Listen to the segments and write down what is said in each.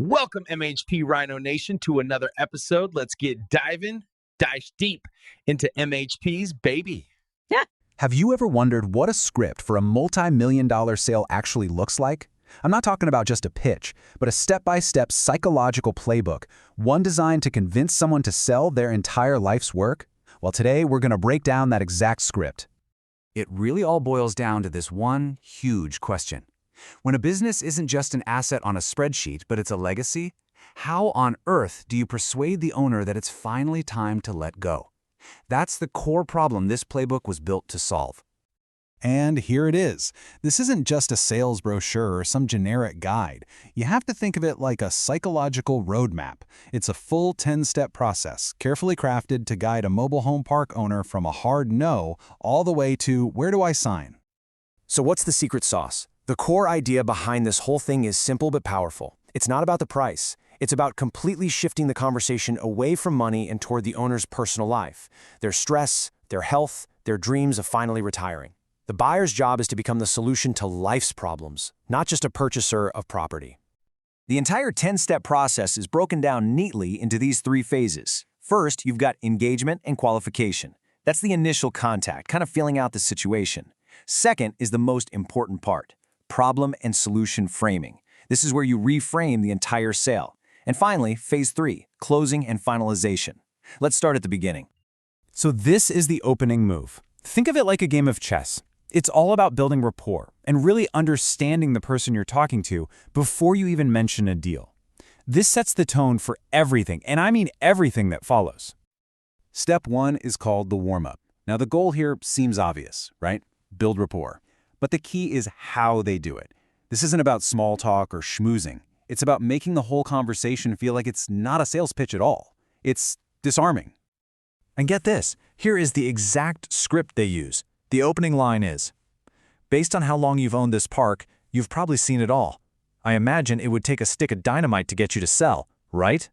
Welcome, MHP Rhino Nation, to another episode. Let's get dive deep into MHP's baby. Yeah. Have you ever wondered what a script for a multi-million-dollar sale actually looks like? I'm not talking about just a pitch, but a step-by-step psychological playbook, one designed to convince someone to sell their entire life's work? Well, today we're going to break down that exact script. It really all boils down to this one huge question. When a business isn't just an asset on a spreadsheet, but it's a legacy, how on earth do you persuade the owner that it's finally time to let go? That's the core problem this playbook was built to solve. And here it is. This isn't just a sales brochure or some generic guide. You have to think of it like a psychological roadmap. It's a full 10-step process, carefully crafted to guide a mobile home park owner from a hard no all the way to where do I sign? So what's the secret sauce? The core idea behind this whole thing is simple but powerful. It's not about the price. It's about completely shifting the conversation away from money and toward the owner's personal life, their stress, their health, their dreams of finally retiring. The buyer's job is to become the solution to life's problems, not just a purchaser of property. The entire 10-step process is broken down neatly into these three phases. First, you've got engagement and qualification. That's the initial contact, kind of feeling out the situation. Second is the most important part. Problem and solution framing. This is where you reframe the entire sale. And finally, phase 3, closing and finalization. Let's start at the beginning. So this is the opening move. Think of it like a game of chess. It's all about building rapport and really understanding the person you're talking to before you even mention a deal. This sets the tone for everything, and I mean everything that follows. Step 1 is called the warm-up. Now the goal here seems obvious, right? Build rapport. But the key is how they do it. This isn't about small talk or schmoozing. It's about making the whole conversation feel like it's not a sales pitch at all. It's disarming. And get this, here is the exact script they use. The opening line is, "Based on how long you've owned this park, you've probably seen it all. I imagine it would take a stick of dynamite to get you to sell, right?"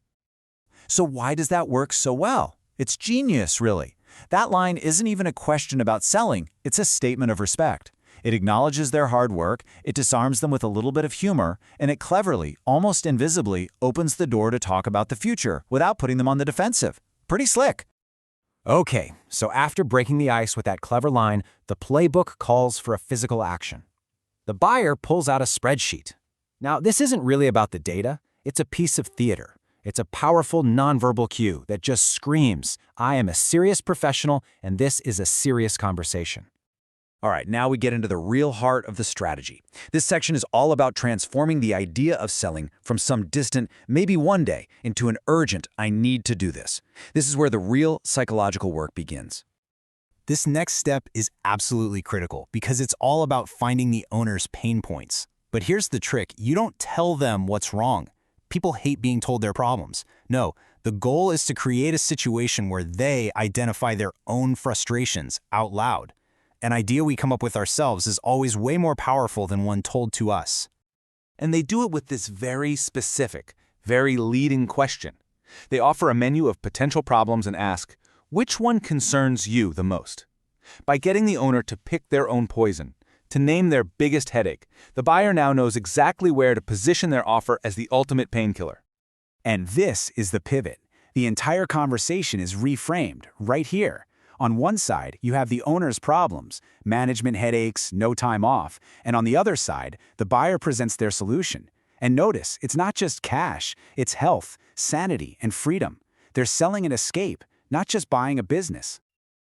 So why does that work so well? It's genius, really. That line isn't even a question about selling. It's a statement of respect. It acknowledges their hard work, it disarms them with a little bit of humor, and it cleverly, almost invisibly, opens the door to talk about the future without putting them on the defensive. Pretty slick. Okay, so after breaking the ice with that clever line, the playbook calls for a physical action. The buyer pulls out a spreadsheet. Now, this isn't really about the data. It's a piece of theater. It's a powerful nonverbal cue that just screams, I am a serious professional and this is a serious conversation. All right, now we get into the real heart of the strategy. This section is all about transforming the idea of selling from some distant, maybe one day, into an urgent, I need to do this. This is where the real psychological work begins. This next step is absolutely critical because it's all about finding the owner's pain points. But here's the trick. You don't tell them what's wrong. People hate being told their problems. No, the goal is to create a situation where they identify their own frustrations out loud. An idea we come up with ourselves is always way more powerful than one told to us. And they do it with this very specific, very leading question. They offer a menu of potential problems and ask, which one concerns you the most? By getting the owner to pick their own poison, to name their biggest headache, the buyer now knows exactly where to position their offer as the ultimate painkiller. And this is the pivot. The entire conversation is reframed right here. On one side, you have the owner's problems, management headaches, no time off, and on the other side, the buyer presents their solution. And notice, it's not just cash, it's health, sanity, and freedom. They're selling an escape, not just buying a business.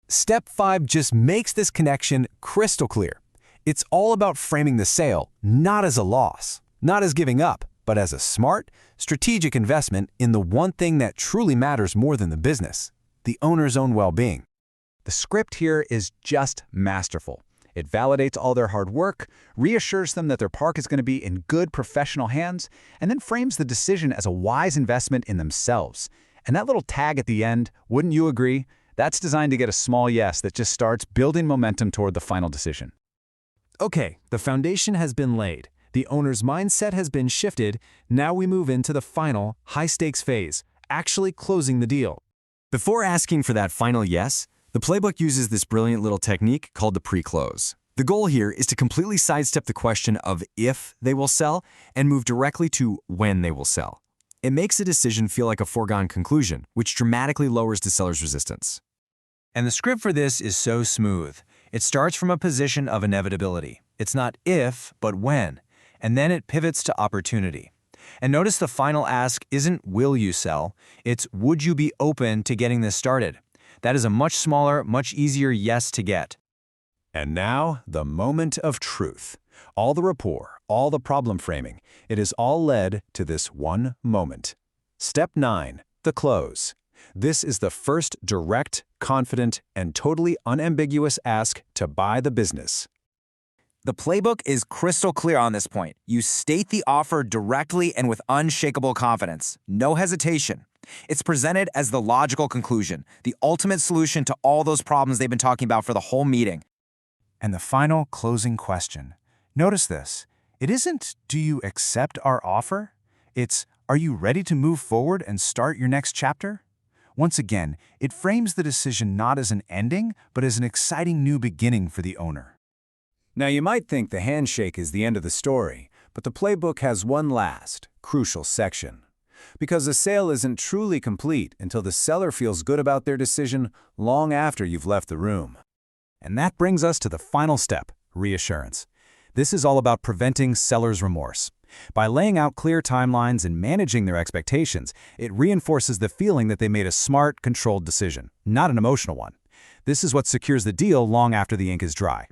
Step 5 just makes this connection crystal clear. It's all about framing the sale, not as a loss, not as giving up, but as a smart, strategic investment in the one thing that truly matters more than the business, the owner's own well-being. The script here is just masterful. It validates all their hard work, reassures them that their park is going to be in good professional hands, and then frames the decision as a wise investment in themselves. And that little tag at the end, wouldn't you agree? That's designed to get a small yes that just starts building momentum toward the final decision. Okay, the foundation has been laid. The owner's mindset has been shifted. Now we move into the final, high-stakes phase, actually closing the deal. Before asking for that final yes, the playbook uses this brilliant little technique called the pre-close. The goal here is to completely sidestep the question of if they will sell and move directly to when they will sell. It makes a decision feel like a foregone conclusion, which dramatically lowers the seller's resistance. And the script for this is so smooth. It starts from a position of inevitability. It's not if, but when. And then it pivots to opportunity. And notice the final ask isn't will you sell, it's would you be open to getting this started? That is a much smaller, much easier yes to get. And now, the moment of truth. All the rapport, all the problem framing, it has all led to this one moment. Step 9, the close. This is the first direct, confident, and totally unambiguous ask to buy the business. The playbook is crystal clear on this point. You state the offer directly and with unshakable confidence. No hesitation. It's presented as the logical conclusion, the ultimate solution to all those problems they've been talking about for the whole meeting. And the final closing question. Notice this. It isn't, do you accept our offer? It's, are you ready to move forward and start your next chapter? Once again, it frames the decision not as an ending, but as an exciting new beginning for the owner. Now you might think the handshake is the end of the story, but the playbook has one last, crucial section. Because a sale isn't truly complete until the seller feels good about their decision long after you've left the room. And that brings us to the final step, reassurance. This is all about preventing seller's remorse. By laying out clear timelines and managing their expectations, it reinforces the feeling that they made a smart, controlled decision, not an emotional one. This is what secures the deal long after the ink is dry.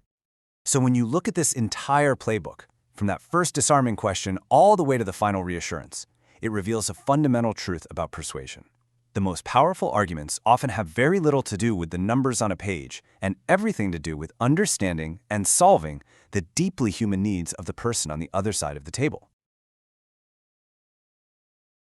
So when you look at this entire playbook, from that first disarming question all the way to the final reassurance, it reveals a fundamental truth about persuasion. The most powerful arguments often have very little to do with the numbers on a page and everything to do with understanding and solving the deeply human needs of the person on the other side of the table.